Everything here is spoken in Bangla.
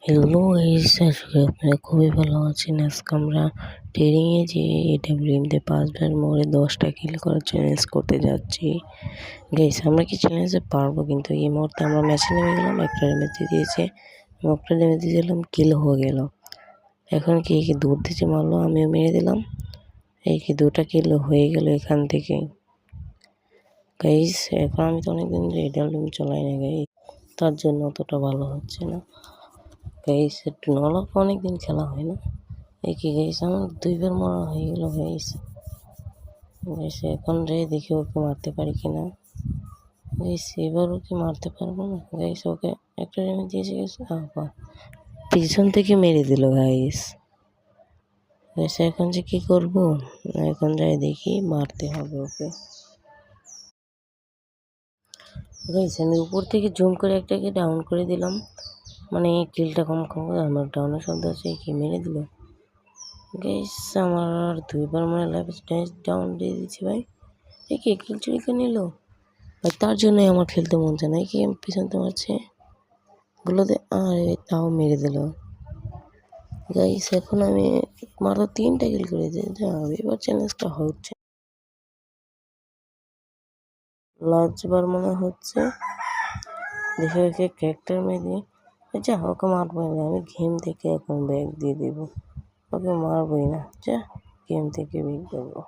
হ্যালো গাইস, আশা করি আপনারা খুবই ভালো আছেন। আজকে আমরা ট্রেনিংয়ে যে এডাব্লিউএমতে 5 বার মোড়ে 10টা কিল করার চ্যালেঞ্জ করতে যাচ্ছি। গাইস, আমরা কি চ্যালেঞ্জে পারবো? কিন্তু এই মুহূর্তে আমরা ম্যাচে নেমে গেলাম, একটা ড্যামেজ দিয়ে দিয়েছে, একটা ড্যামেজ দিয়ে দিলাম, কিল হয়ে গেল। এখন কি দূর থেকে মারলো, আমিও মেরে দিলাম, এই কি 2টা কিল হয়ে গেল এখান থেকে। গাইস, এখন আমি তো অনেকদিন এডাব্লিউএম চলাই না গাইস, তার জন্য অতটা ভালো হচ্ছে না গাইস। একটু নলক অনেকদিন খেলা হয় না, এই কি গাইস আমার 2বার মারা হয়ে গেল গাইস। এখন দেখি ওকে মারতে পারি কিনা গাইস, এবারও কি মারতে পারবো না গাইস। ওকে একটা ড্যামেজ দিয়েছে গাইস, পিছন থেকে মেরে দিল গাইস। এখন যে কি করবো, এখন দেখি মারতে হবে ওকে গাইস। আমি উপর থেকে জুম করে একটাকে ডাউন করে দিলাম, মানে কিলটা কম আমার ডাউনের শব্দ আছে, কি মেরে দিল গাইস। আমার 2বার মানে লাইফ স্টেজ ডাউন দিয়ে দিচ্ছি ভাই। এই কি কিল চুরি করে নিল ভাই, তার জন্যই আমার খেলতে মন চায় না। কি পিছনতে মারছে গুলোতে, আর তাও মেরে দিল গাইস। এখন আমি মাত্র 3টা কিল করেছি, এবার চ্যালেঞ্জটা হচ্ছে লাস্টবার মনে হচ্ছে। দেখে ওকে ক্যারেক্টার মেরে যা, ওকে মারবই না আমি, গেম থেকে এখন ব্যাগ দিয়ে দেবো, ওকে মারবই না, যা গেম থেকে ব্যাগ দেবো।